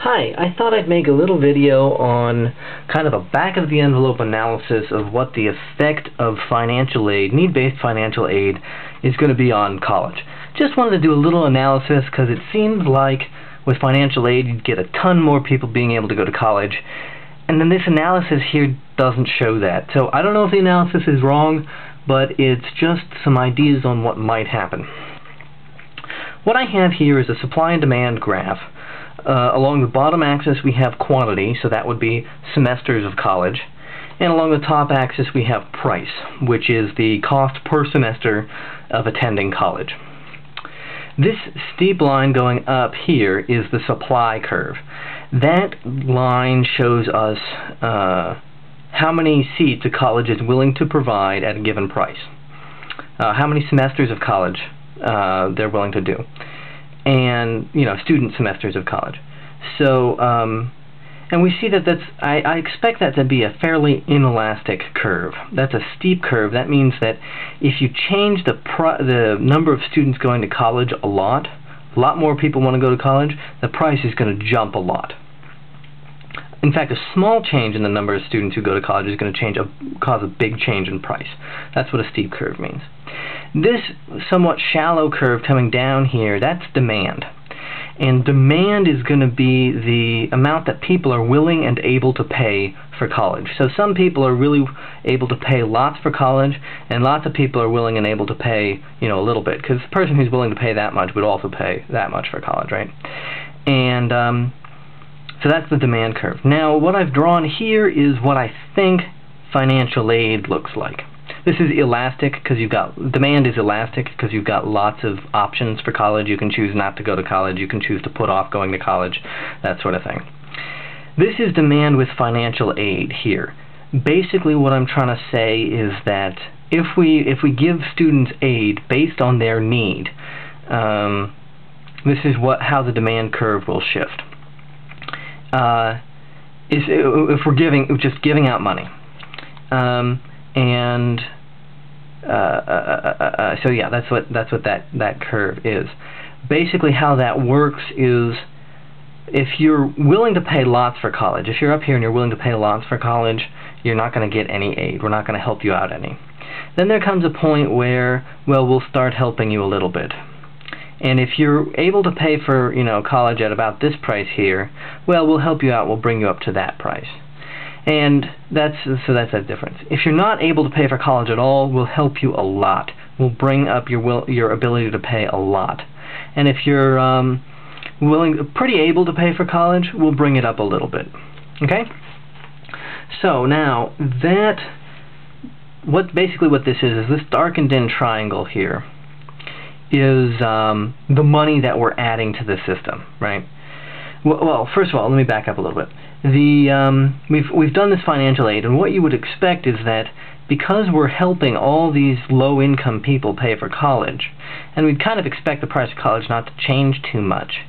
Hi, I thought I'd make a little video on kind of a back-of-the-envelope analysis of what the effect of financial aid, need-based financial aid, is going to be on college. Just wanted to do a little analysis because it seems like with financial aid you'd get a ton more people being able to go to college, and then this analysis here doesn't show that. So I don't know if the analysis is wrong, but it's just some ideas on what might happen. What I have here is a supply and demand graph. Along the bottom axis we have quantity, so that would be semesters of college, and along the top axis we have price, which is the cost per semester of attending college. This steep line going up here is the supply curve. That line shows us how many seats a college is willing to provide at a given price, how many semesters of college they're willing to do, and student semesters of college. So and we see that I expect that to be a fairly inelastic curve. That's a steep curve. That means that if you change the number of students going to college a lot more people want to go to college, the price is going to jump a lot. In fact, a small change in the number of students who go to college is going to cause a big change in price. That's what a steep curve means. This somewhat shallow curve coming down here, that's demand. And demand is going to be the amount that people are willing and able to pay for college. So some people are really able to pay lots for college, and lots of people are willing and able to pay, a little bit, because the person who's willing to pay that much would also pay that much for college, right? And so that's the demand curve. Now, what I've drawn here is what I think financial aid looks like. This is elastic because demand is elastic because you've got lots of options for college. You can choose not to go to college. You can choose to put off going to college, that sort of thing. This is demand with financial aid here. Basically, what I'm trying to say is that if we give students aid based on their need, this is how the demand curve will shift. If we're just giving out money, so yeah, that's what that curve is. Basically, how that works is if you're willing to pay lots for college, if you're up here and you're willing to pay lots for college, you're not going to get any aid. We're not going to help you out any. Then there comes a point where, well, we'll start helping you a little bit. And if you're able to pay for, college at about this price here, well, we'll help you out. We'll bring you up to that price. And that's a difference. If you're not able to pay for college at all, we'll help you a lot. We'll bring up your ability to pay a lot. And if you're pretty able to pay for college, we'll bring it up a little bit. Okay? So now basically what this is this darkened in triangle here is the money that we're adding to the system, right? Well, first of all, let me back up a little bit. We've done this financial aid, and what you would expect is that because we're helping all these low-income people pay for college, and we'd kind of expect the price of college not to change too much.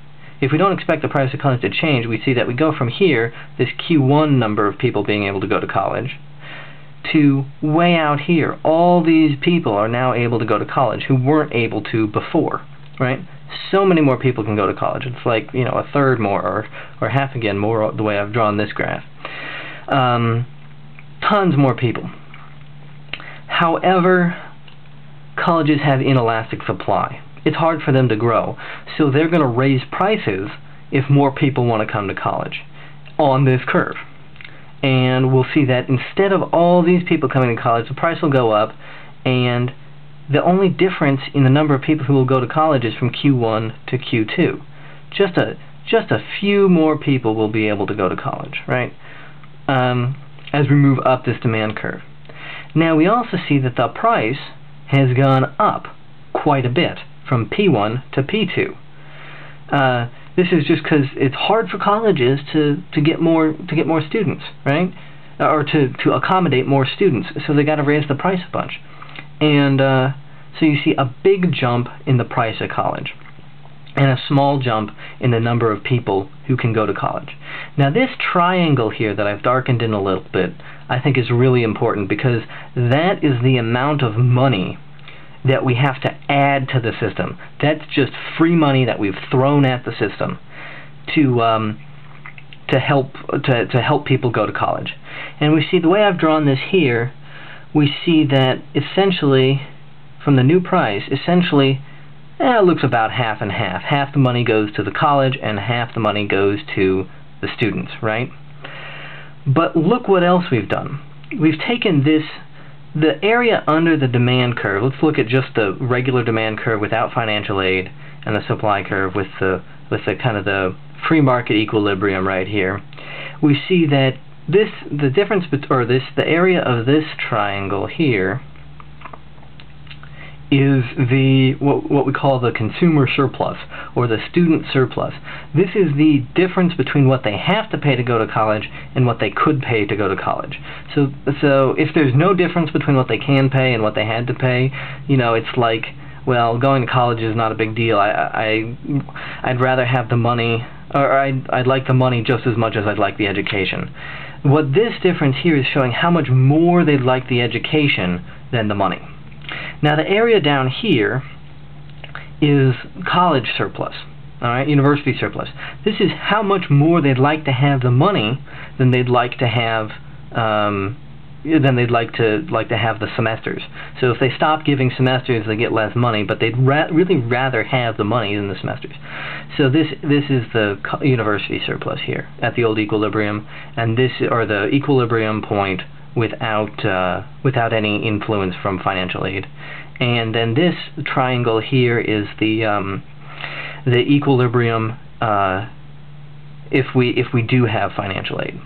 If we don't expect the price of college to change, we see that we go from here, this Q1 number of people being able to go to college, to way out here. All these people are now able to go to college who weren't able to before, right? So many more people can go to college. It's like, a third more, or half again more, the way I've drawn this graph. Tons more people. However, colleges have inelastic supply. It's hard for them to grow, so they're going to raise prices if more people want to come to college on this curve. And we'll see that instead of all these people coming to college, the price will go up, and the only difference in the number of people who will go to college is from Q1 to Q2. Just a few more people will be able to go to college, right? As we move up this demand curve. Now we also see that the price has gone up quite a bit from P1 to P2. This is just because it's hard for colleges to get more students, right? Or to accommodate more students, so they got to raise the price a bunch. And so you see a big jump in the price of college and a small jump in the number of people who can go to college. Now this triangle here that I've darkened in a little bit, I think is really important because that is the amount of money that we have to add to the system. That's just free money that we've thrown at the system to to help people go to college. And we see the way I've drawn this here, we see that essentially from the new price, essentially it looks about half and half. Half the money goes to the college and half the money goes to the students, right? But look what else we've done. We've taken the area under the demand curve. Let's look at just the regular demand curve without financial aid, and the supply curve with the kind of the free market equilibrium right here. We see that the area of this triangle here is what we call the consumer surplus, or the student surplus. This is the difference between what they have to pay to go to college and what they could pay to go to college. So if there's no difference between what they can pay and what they had to pay, it's like, well, going to college is not a big deal. I'd rather have the money, or I'd like the money just as much as I'd like the education. What this difference here is showing how much more they'd like the education than the money. Now the area down here is college surplus, all right, university surplus. This is how much more they'd like to have the money than they'd like to have the semesters. So if they stop giving semesters, they get less money, but they'd really rather have the money than the semesters. So this is the university surplus here at the old equilibrium, and this or the equilibrium point without any influence from financial aid. And then this triangle here is the equilibrium if we do have financial aid.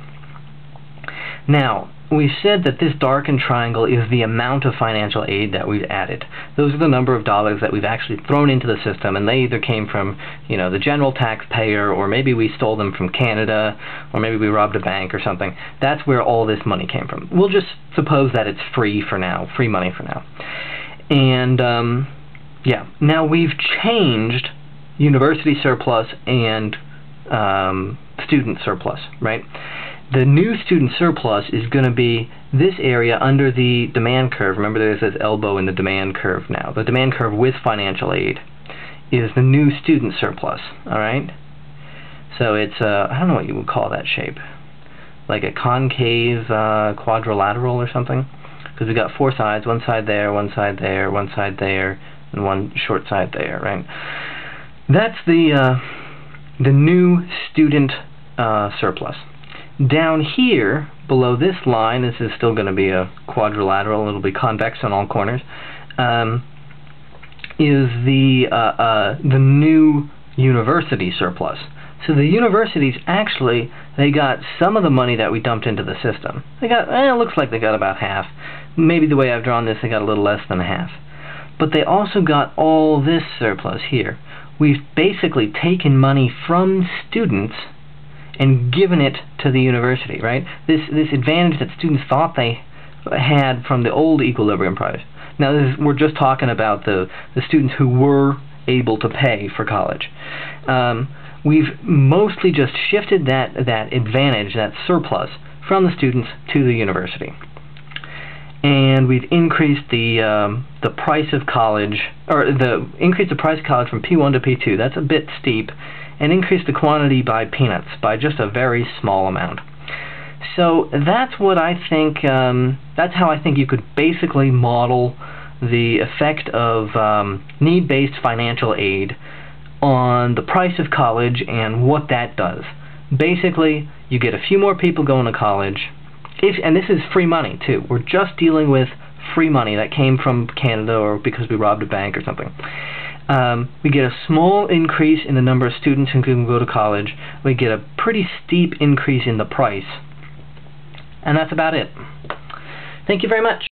Now, we said that this darkened triangle is the amount of financial aid that we've added. Those are the number of dollars that we've actually thrown into the system, and they either came from, the general taxpayer, or maybe we stole them from Canada, or maybe we robbed a bank or something. That's where all this money came from. We'll just suppose that it's free for now, free money for now. And yeah, now we've changed university surplus and student surplus, right? The new student surplus is going to be this area under the demand curve. Remember, there's this elbow in the demand curve now. The demand curve with financial aid is the new student surplus, all right? So it's, I don't know what you would call that shape. Like a concave quadrilateral or something? Because we've got four sides, one side there, one side there, one side there, and one short side there, right? That's the new student surplus. Down here, below this line, this is still going to be a quadrilateral, it'll be convex on all corners, is the new university surplus. So the universities actually, they got some of the money that we dumped into the system. They got, it looks like they got about half. Maybe the way I've drawn this, they got a little less than half. But they also got all this surplus here. We've basically taken money from students and given it to the university, right? This advantage that students thought they had from the old equilibrium price. Now we're just talking about the students who were able to pay for college. We've mostly just shifted that advantage, that surplus, from the students to the university. And we've increased the price of college, or increased the price of college from P1 to P2. That's a bit steep. And increase the quantity by peanuts, by just a very small amount. So that's what I think, that's how I think you could basically model the effect of need-based financial aid on the price of college and what that does. Basically, you get a few more people going to college, and this is free money too. We're just dealing with free money that came from Canada or because we robbed a bank or something. We get a small increase in the number of students who can go to college. We get a pretty steep increase in the price. And that's about it. Thank you very much.